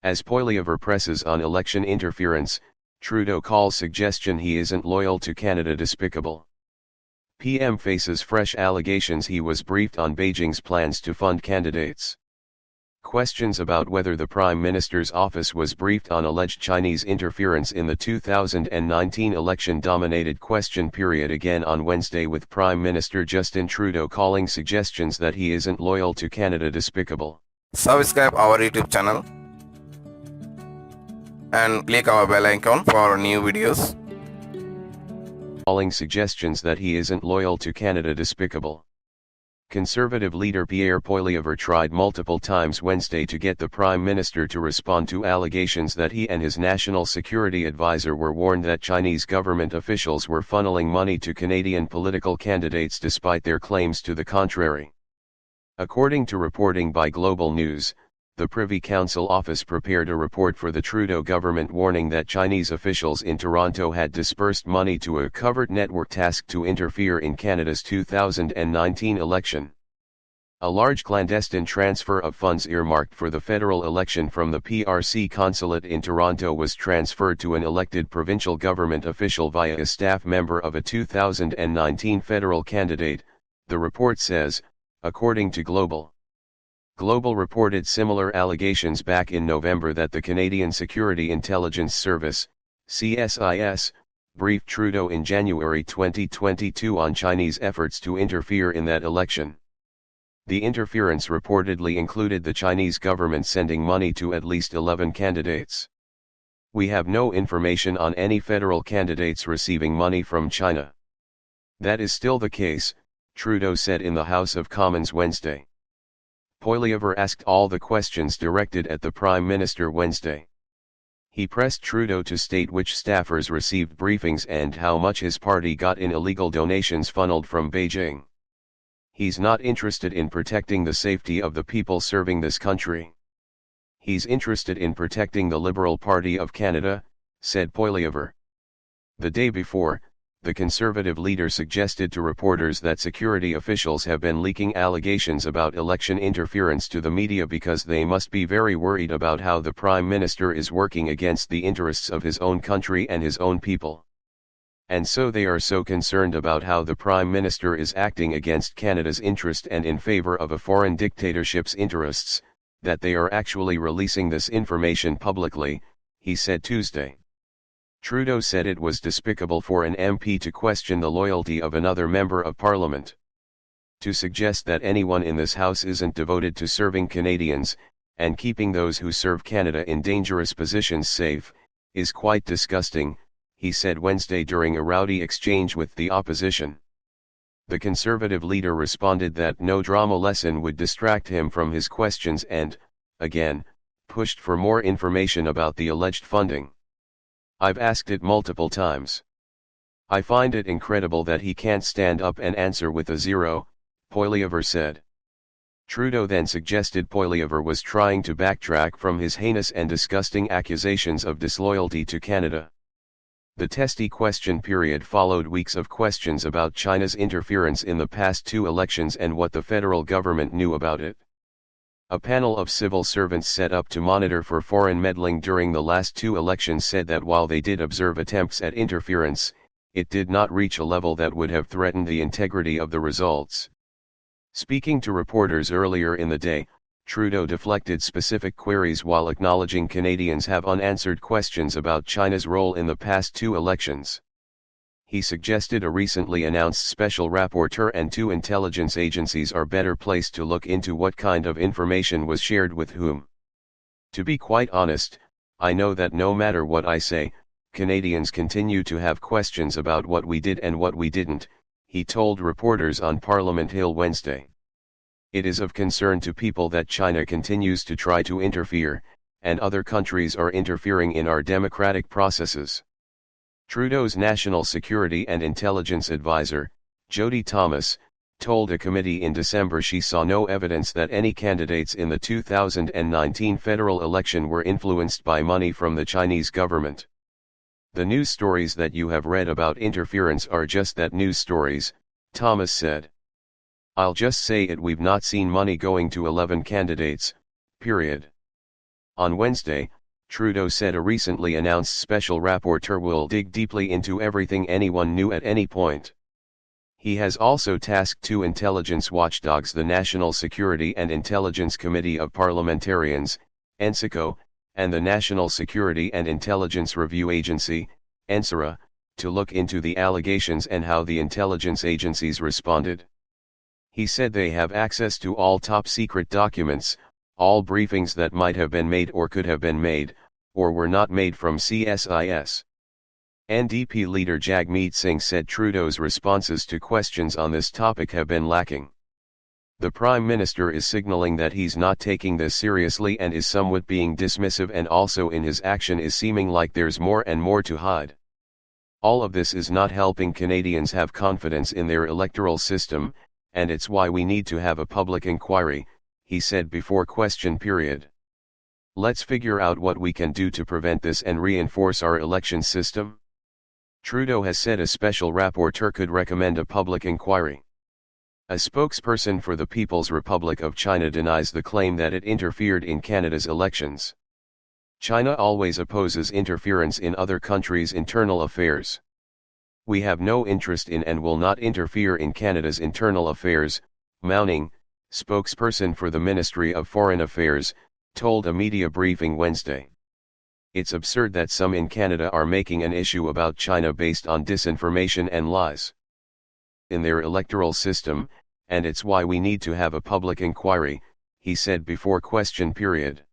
As Poilievre presses on election interference, Trudeau calls suggestion he isn't loyal to Canada despicable. PM faces fresh allegations he was briefed on Beijing's plans to fund candidates. Questions about whether the Prime Minister's office was briefed on alleged Chinese interference in the 2019 election dominated question period again on Wednesday, with Prime Minister Justin Trudeau calling suggestions that he isn't loyal to Canada despicable. Subscribe our YouTube channel and click our bell icon for new videos. Calling suggestions that he isn't loyal to Canada despicable. Conservative leader Pierre Poilievre tried multiple times Wednesday to get the Prime Minister to respond to allegations that he and his national security advisor were warned that Chinese government officials were funneling money to Canadian political candidates despite their claims to the contrary. According to reporting by Global News, the Privy Council office prepared a report for the Trudeau government warning that Chinese officials in Toronto had dispersed money to a covert network tasked to interfere in Canada's 2019 election. A large clandestine transfer of funds earmarked for the federal election from the PRC consulate in Toronto was transferred to an elected provincial government official via a staff member of a 2019 federal candidate, the report says, according to Global. Global reported similar allegations back in November that the Canadian Security Intelligence Service, CSIS, briefed Trudeau in January 2022 on Chinese efforts to interfere in that election. The interference reportedly included the Chinese government sending money to at least 11 candidates. We have no information on any federal candidates receiving money from China. That is still the case, Trudeau said in the House of Commons Wednesday. Poilievre asked all the questions directed at the Prime Minister Wednesday. He pressed Trudeau to state which staffers received briefings and how much his party got in illegal donations funneled from Beijing. He's not interested in protecting the safety of the people serving this country. He's interested in protecting the Liberal Party of Canada, said Poilievre. The day before, the Conservative leader suggested to reporters that security officials have been leaking allegations about election interference to the media because they must be very worried about how the Prime Minister is working against the interests of his own country and his own people. And so they are so concerned about how the Prime Minister is acting against Canada's interest and in favor of a foreign dictatorship's interests, that they are actually releasing this information publicly, he said Tuesday. Trudeau said it was despicable for an MP to question the loyalty of another member of Parliament. To suggest that anyone in this House isn't devoted to serving Canadians, and keeping those who serve Canada in dangerous positions safe, is quite disgusting, he said Wednesday during a rowdy exchange with the opposition. The Conservative leader responded that no drama lesson would distract him from his questions and, again, pushed for more information about the alleged funding. I've asked it multiple times. I find it incredible that he can't stand up and answer with a zero, Poilievre said. Trudeau then suggested Poilievre was trying to backtrack from his heinous and disgusting accusations of disloyalty to Canada. The testy question period followed weeks of questions about China's interference in the past two elections and what the federal government knew about it. A panel of civil servants set up to monitor for foreign meddling during the last two elections said that while they did observe attempts at interference, it did not reach a level that would have threatened the integrity of the results. Speaking to reporters earlier in the day, Trudeau deflected specific queries while acknowledging Canadians have unanswered questions about China's role in the past two elections. He suggested a recently announced special rapporteur and two intelligence agencies are better placed to look into what kind of information was shared with whom. To be quite honest, I know that no matter what I say, Canadians continue to have questions about what we did and what we didn't, he told reporters on Parliament Hill Wednesday. It is of concern to people that China continues to try to interfere, and other countries are interfering in our democratic processes. Trudeau's National Security and Intelligence Advisor, Jody Thomas, told a committee in December she saw no evidence that any candidates in the 2019 federal election were influenced by money from the Chinese government. The news stories that you have read about interference are just that, news stories, Thomas said. I'll just say it, we've not seen money going to 11 candidates, period. On Wednesday, Trudeau said a recently announced special rapporteur will dig deeply into everything anyone knew at any point. He has also tasked two intelligence watchdogs, the National Security and Intelligence Committee of Parliamentarians, NSICO, and the National Security and Intelligence Review Agency, NSIRA, to look into the allegations and how the intelligence agencies responded. He said they have access to all top-secret documents, all briefings that might have been made or could have been made, or were not made from CSIS. NDP leader Jagmeet Singh said Trudeau's responses to questions on this topic have been lacking. The Prime Minister is signalling that he's not taking this seriously and is somewhat being dismissive, and also in his action is seeming like there's more and more to hide. All of this is not helping Canadians have confidence in their electoral system, and it's why we need to have a public inquiry, he said before question period. Let's figure out what we can do to prevent this and reinforce our election system. Trudeau has said a special rapporteur could recommend a public inquiry. A spokesperson for the People's Republic of China denies the claim that it interfered in Canada's elections. China always opposes interference in other countries' internal affairs. We have no interest in and will not interfere in Canada's internal affairs, Mouning, spokesperson for the Ministry of Foreign Affairs, told a media briefing Wednesday. It's absurd that some in Canada are making an issue about China based on disinformation and lies in their electoral system, and it's why we need to have a public inquiry, he said before question period.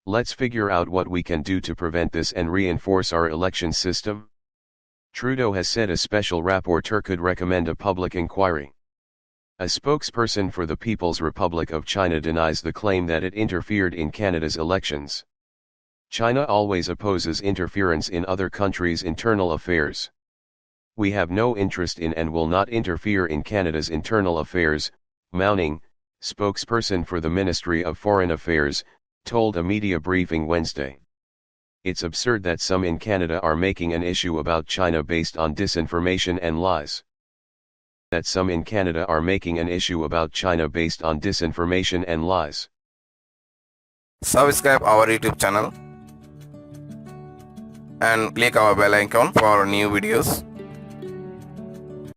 Let's figure out what we can do to prevent this and reinforce our election system. Trudeau has said a special rapporteur could recommend a public inquiry. A spokesperson for the People's Republic of China denies the claim that it interfered in Canada's elections. China always opposes interference in other countries' internal affairs. We have no interest in and will not interfere in Canada's internal affairs, Mouning, spokesperson for the Ministry of Foreign Affairs, told a media briefing Wednesday. It's absurd that some in Canada are making an issue about China based on disinformation and lies. That some in Canada are making an issue about China based on disinformation and lies. Subscribe our YouTube channel and click our bell icon for new videos.